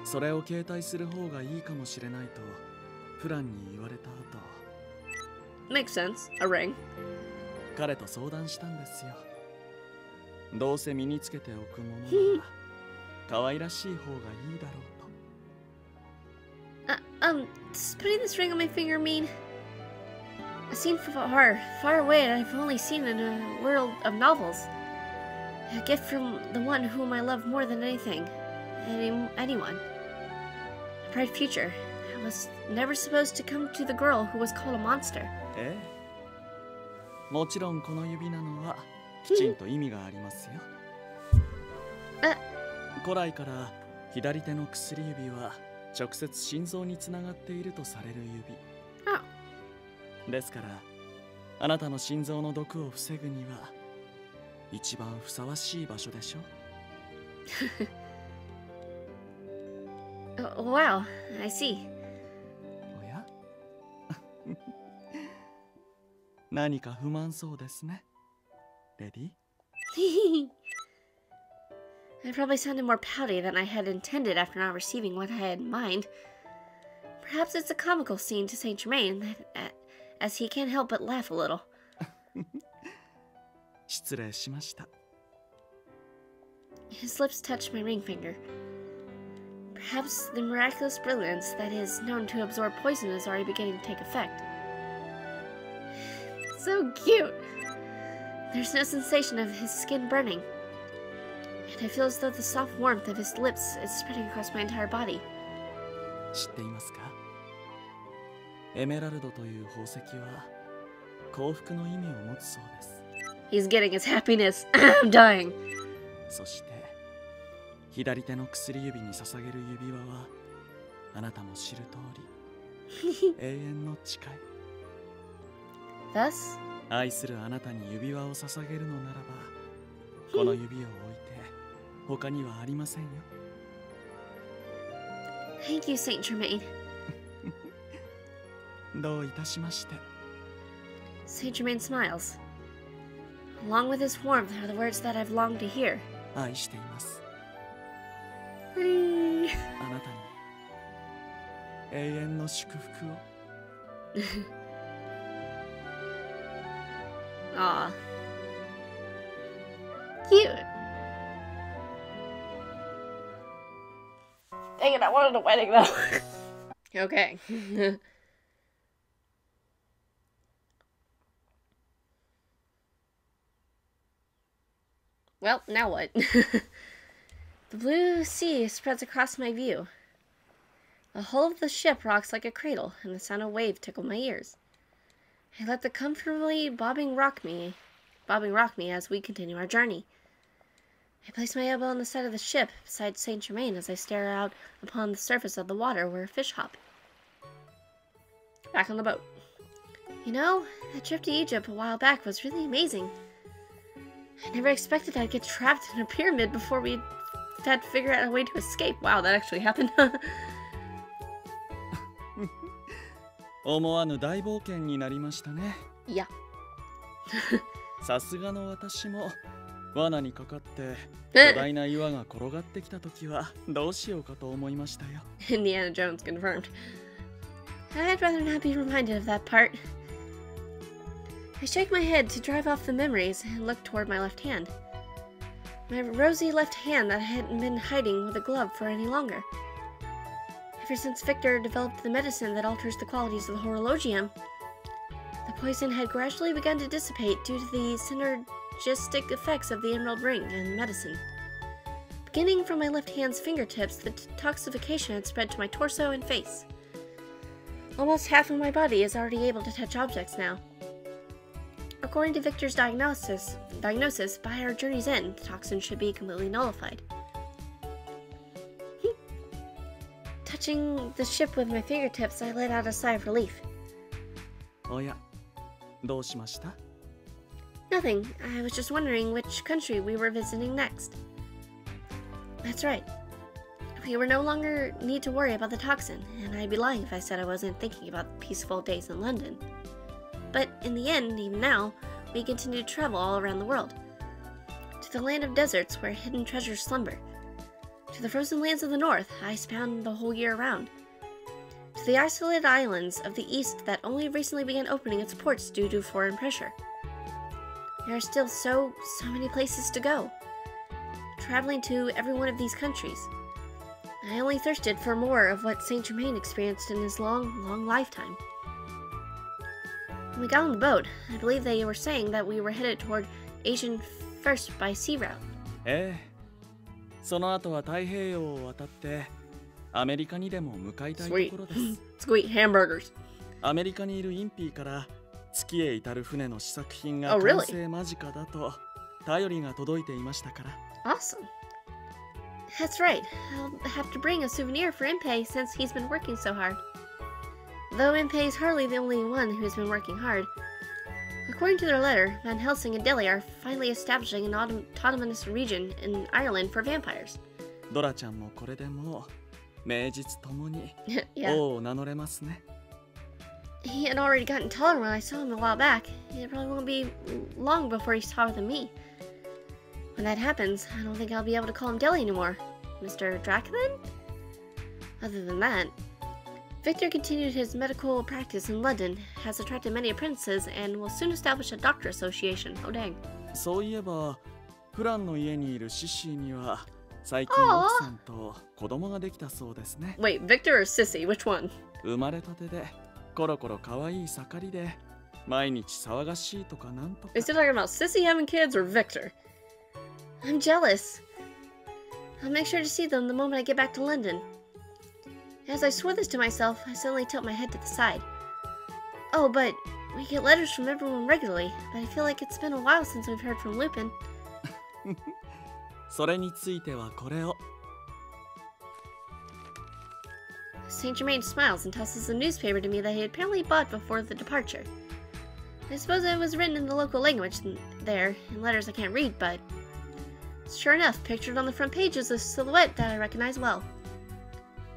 それを携帯する方がいいかもしれないとプランに言われた後、 Makes sense. A ring. 彼と相談したんですよ。どうせ身につけておくものなら可愛らしい方がいいだろうと。Does putting this ring on my finger mean... A scene far, far away that I've only seen in a world of novels. A gift from the one whom I love more than anything. Anyone. A bright future. I was never supposed to come to the girl who was called a monster. ええ、もちろんこの指なのはきちんと意味がありますよ。古来から左手の薬指は直接心臓につながっているとされる指。ですからあなたの心臓の毒を防ぐには一番ふさわしい場所でしょ。Oh, wow, I see. おや何か不満そうですね。レディ I probably sounded more pouty than I had intended after not receiving what I had in mind. Perhaps it's a comical scene to Saint Germain, as he can't help but laugh a little. 失礼しました。 His lips touched my ring finger. Perhaps the miraculous brilliance that is known to absorb poison is already beginning to take effect. So cute! There's no sensation of his skin burning, and I feel as though the soft warmth of his lips is spreading across my entire body. 知っていますか？エメラルドという宝石は幸福の意味を持つそうです。 He's getting his happiness. I'm dying. そして左手の薬指に捧げる指輪はあなたも知る通り永遠の誓い。 Thus, 愛するあなたに指輪を捧げるのならばこの指を置いて他にはありませんよ。 thank you, Saint Germain. どういたしまして。 Saint Germain smiles. Along with his warmth are the words that I've longed to hear. 愛しています。 Ring. あなたに永遠の祝福を。 Aw. Cute. Dang it, I wanted a wedding though. Okay. Well, now what? The blue sea spreads across my view. The hull of the ship rocks like a cradle, and the sound of waves tickle my ears. I let the comfortably bobbing rock me as we continue our journey. I place my elbow on the side of the ship beside Saint Germain as I stare out upon the surface of the water where a fish hop. Back on the boat. You know, that trip to Egypt a while back was really amazing. I never expected I'd get trapped in a pyramid before we had to figure out a way to escape. Wow, that actually happened. 思わぬ大冒険になりましたね。いや。さすがの私も罠にかかって巨大な岩が転がってきた時はどうしようかと思いましたよ。Indiana Jones confirmed. I'd rather not be reminded of that part. I shake my head to drive off the memories and look toward my left hand. My rosy left hand that I hadn't been hiding with a glove for any longer. Ever since Victor developed the medicine that alters the qualities of the horologium, the poison had gradually begun to dissipate due to the synergistic effects of the emerald ring and medicine. Beginning from my left hand's fingertips, the toxification had spread to my torso and face. Almost half of my body is already able to touch objects now. According to Victor's diagnosis, by our journey's end, the toxin should be completely nullified. Touching the ship with my fingertips, I let out a sigh of relief. おや、どうしました？ Nothing. I was just wondering which country we were visiting next. That's right. We were no longer need to worry about the toxin, and I'd be lying if I said I wasn't thinking about the peaceful days in London. But in the end, even now, we continue to travel all around the world. To the land of deserts where hidden treasures slumber. To the frozen lands of the north, icebound the whole year round. To the isolated islands of the east that only recently began opening its ports due to foreign pressure. There are still so many places to go. Traveling to every one of these countries. I only thirsted for more of what Saint Germain experienced in his long lifetime. When we got on the boat, I believe they were saying that we were headed toward Asian first by sea route. ええ。その後は太平洋を渡ってアメリカにでも向かいたいところです。Sweet hamburgers. アメリカにいるインピーから月へ至る船の試作品が Oh, really? 完成間近だと頼りが届いていましたから。Awesome. That's right. I'll have to bring a souvenir for Impey since he's been working so hard. Though Impey is hardly the only one who's been working hard. According to their letter, Van Helsing and Dilly are finally establishing an autonomous region in Ireland for vampires. ドラちゃんもこれでもう名実ともに Yeah. 王を名乗れますね。 He had already gotten taller when I saw him a while back. It probably won't be long before he's taller than me. When that happens, I don't think I'll be able to call him Dilly anymore. Mr. Drac, then? Other than that, Victor continued his medical practice in London, has attracted many apprentices, and will soon establish a doctor association. Oh, dang. そういえばフランの家にいるシシーには最近 Aw. 奥さんと子供ができたそうですね。 Wait, Victor or Sissy? Which one? 生まれたてでコロコロ可愛い盛りで毎日騒がしいとかなんとか。 Is he talking about Sissy having kids or Victor? I'm jealous. I'll make sure to see them the moment I get back to London. As I swore this to myself, I suddenly tilt my head to the side. Oh, but we get letters from everyone regularly, but I feel like it's been a while since we've heard from Lupin. それについてはこれを。 Saint Germain smiles and tosses a newspaper to me that he had apparently bought before the departure. I suppose it was written in the local language there, in letters I can't read, but sure enough, pictured on the front page is a silhouette that I recognize well.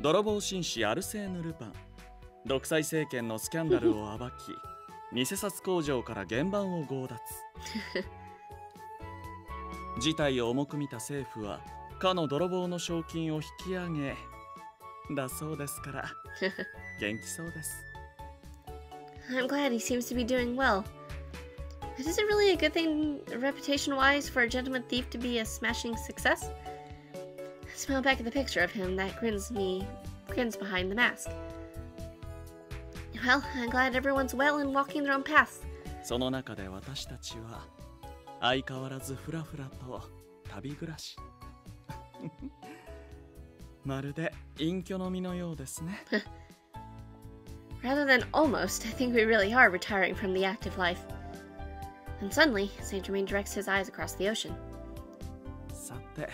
泥棒紳士アルセーヌ・ルパン、独裁政権のスキャンダルを暴き偽札工場から原版を強奪。事態を重く見た政府はかの泥棒の賞金を引き上げだそうですから元気そうです。 I'm glad he seems to be doing well. But is it really a good thing, reputation-wise, for a gentleman thief to be a smashing success? I smile back at the picture of him that grins behind the mask. Well, I'm glad everyone's well and walking their own paths. その中で私たちは相変わらずフラフラと旅暮らし。まるで隠居の身のようですね。Rather than almost, I think we really are retiring from the active life. And suddenly, Saint Germain directs his eyes across the ocean. さて、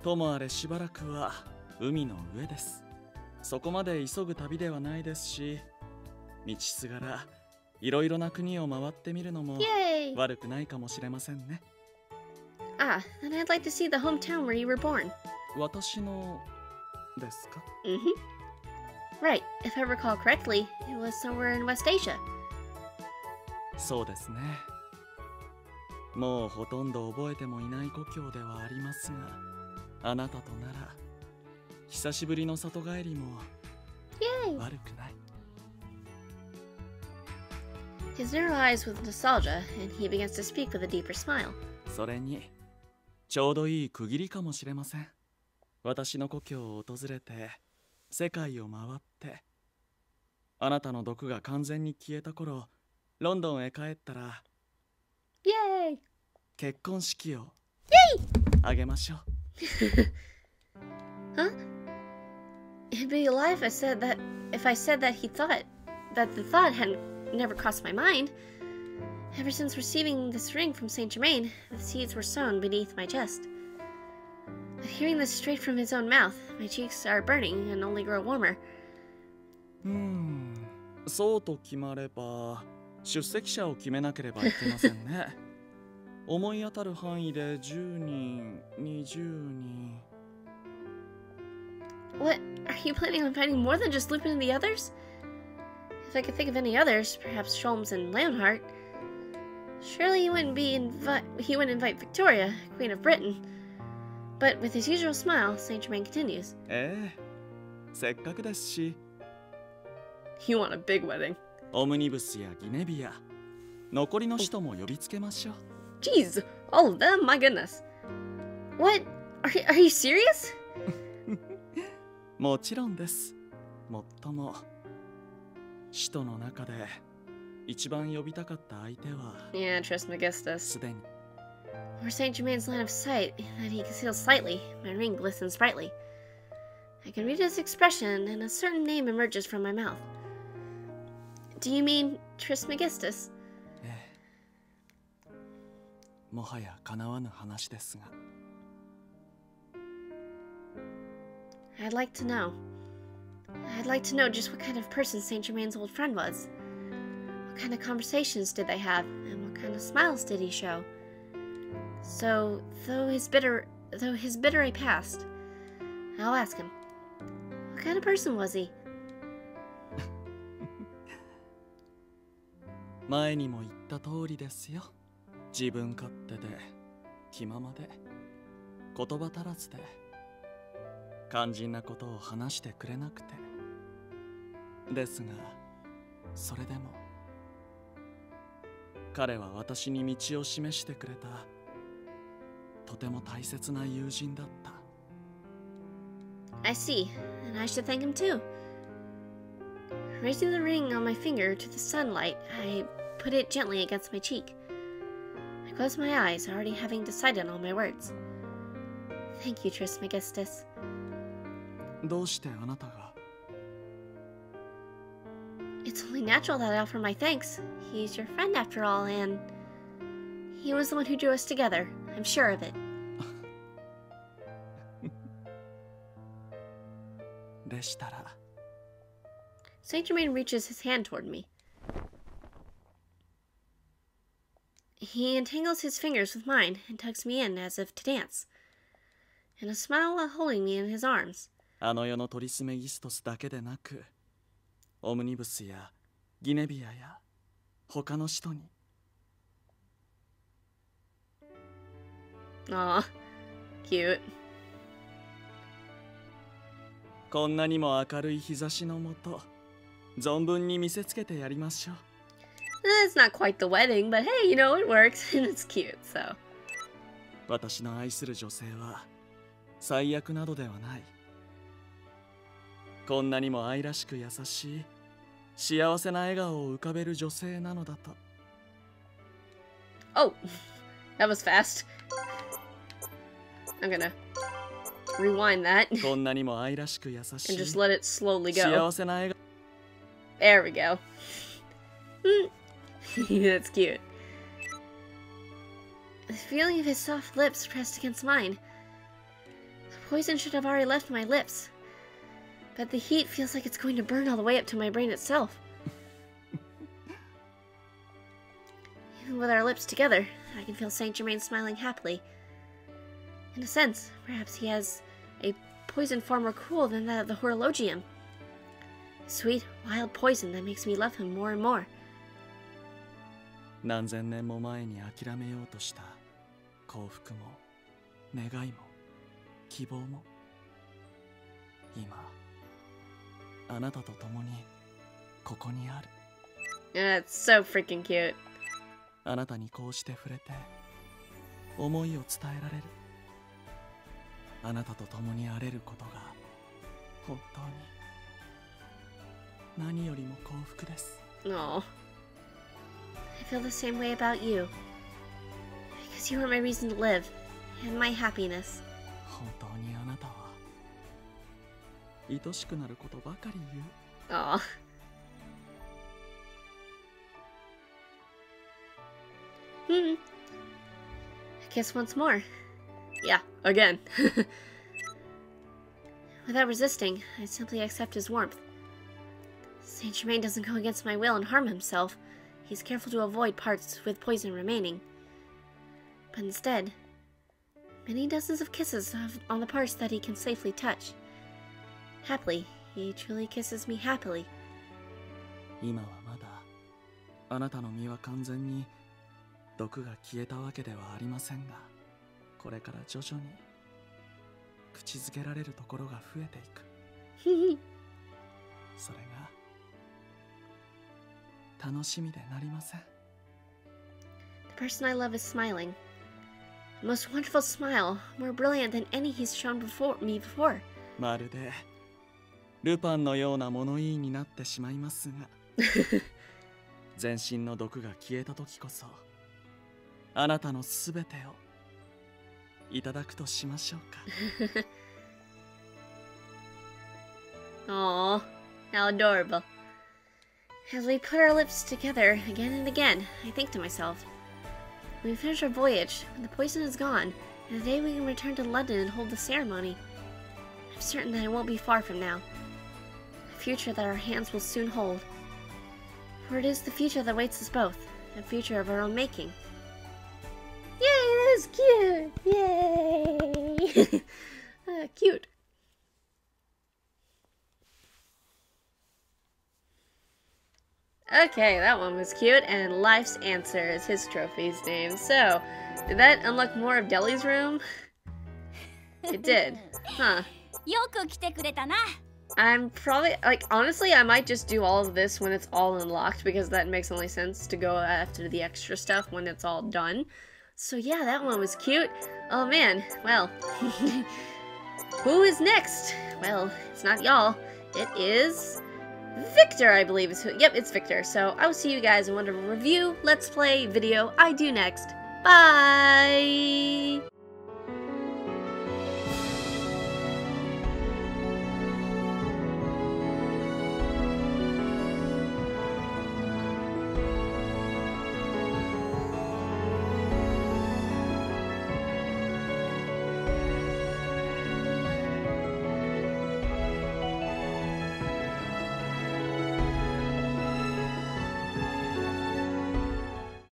ともあれしばらくは海の上です。そこまで急ぐ旅ではないですし、道すがらいろいろな国を回ってみるのも Yay! 悪くないかもしれませんね。 Ah, then I'd like to see the hometown where you were born. 私のですか？ Right, if I recall correctly, it was somewhere in West Asia. そうですね。もうほとんど覚えてもいない故郷ではありますが、あなたとなら久しぶりの里帰りも Yay! 悪くない。 His narrow eyes with nostalgia, and he begins to speak with a deeper smile. それにちょうどいい区切りかもしれません。私の故郷を訪れて世界を回ってあなたの毒が完全に消えた頃ロンドンへ帰ったら Yay! 結婚式をあげましょう。 Huh? He'd be alive if I said that he thought that the thought had never crossed my mind. Ever since receiving this ring from Saint Germain, the seeds were sown beneath my chest. But hearing this straight from his own mouth, my cheeks are burning and only grow warmer. そうと決まれば出席者を決めなければいけませんね。思い当たる範囲で10人、20人。 What? Are you planning on finding more than just Lupin and the others? If I could think of any others, perhaps Sholmes and Leonhardt. Surely he wouldn't invite Victoria, Queen of Britain. But with his usual smile, Saint Germain continues. ええ、せっかくですし。 You want a big wedding? オムニブスやギネビア、残りの人も呼びつけましょう。 Jeez, all of them? My goodness. What? Are you serious? もちろんです。もっとも使徒の中で一番呼びたかった相手は Yeah, Trismegistus. すでに。 Where Saint Germain's line of sight that he conceals slightly, my ring glistens brightly. I can read his expression, and a certain name emerges from my mouth. Do you mean Trismegistus? ええ、もはや叶わぬ話ですが。 I'd like to know. I'd like to know just what kind of person Saint Germain's old friend was. What What kind of conversations did they have, and what kind of smiles did he show? So, though his bitter a past, I'll ask him, what kind of person was he? 前にも言った通りですよ。自分勝手で気ままで言葉足らずで肝心なことを話してくれなくて。ですがそれでも彼は私に道を示してくれたとても大切な友人だった。 I see, and I should thank him too. Raising the ring on my finger to the sunlight, I put it gently against my cheek. I closed my eyes, already having decided on my words. Thank you, Trismegistus. どうしてあなたが It's only natural that I offer my thanks. He's your friend after all, and he was the one who drew us together. I'm sure of it. でしたら Saint Germain reaches his hand toward me. He entangles his fingers with mine and tugs me in as if to dance, and a smile while holding me in his arms. あの世のトリスメギストスだけでなくオムニブスやギネビアや他の人に Aw, cute. こんなにも明るい日差しのもと存分に見せつけてやりましょう。 It's not quite the wedding, but hey, you know, it works, and it's cute, so. 私の愛する女性は最悪などではない。こんなにも愛らしく優しい幸せな笑顔を浮かべる女性なのだと。 Oh, that was fast. I'm gonna rewind that こんなにも愛らしく優し and い just let it slowly go. 幸せな笑顔 There we go. That's cute. The feeling of his soft lips pressed against mine. The poison should have already left my lips, but the heat feels like it's going to burn all the way up to my brain itself. Even with our lips together, I can feel Saint Germain smiling happily. In a sense, perhaps he has a poison far more cruel than that of the horologium. Sweet, wild poison that makes me love him more and more. 何千年も前に諦めようとした幸福も願いも希望も今あなたと共にここにある。 That's so freaking cute. あなたにこうして触れて思いを伝えられる。あなたと共にあれることが本当に何よりも幸福です。 Aw. I feel the same way about you. Because you are my reason to live, and my happiness. 本当にあなたは愛しくなることばかり言う。 Aw. I kiss once more. Yeah, again. Without resisting, I simply accept his warmth. Saint Germain doesn't go against my will and harm himself. He's careful to avoid parts with poison remaining. But instead, many dozens of kisses on the parts that he can safely touch. Happily, he truly kisses me happily. 今はまだあなたの身は完全に毒が消えたわけではありませんが、これから徐々に口づけられるところが増えていく。それが楽しみでなりません。 The person I love is smiling. The most wonderful smile, more brilliant than any he's shown me before. まるでルパンのような物言いになってしまいますが全身の毒が消えた時こそあなたのすべてをいただくとしましょうか。 Aww, how adorable. As we put our lips together again and again, I think to myself, when we finish our voyage, when the poison is gone, and the day we can return to London and hold the ceremony, I'm certain that it won't be far from now. A future that our hands will soon hold. For it is the future that waits us both, a future of our own making. Yay, that's cute! Yay! Cute. Okay, that one was cute, and Life's Answer is his trophy's name. So, did that unlock more of Deli's room? It did. Huh. I'm probably, like, honestly, I might just do all of this when it's all unlocked, because that makes only sense to go after the extra stuff when it's all done. So yeah, that one was cute. Oh man, well, who is next? Well, it's not y'all. It is Victor, I believe is who. Yep, it's Victor. So I will see you guys in whatever review, let's play video I do next. Bye!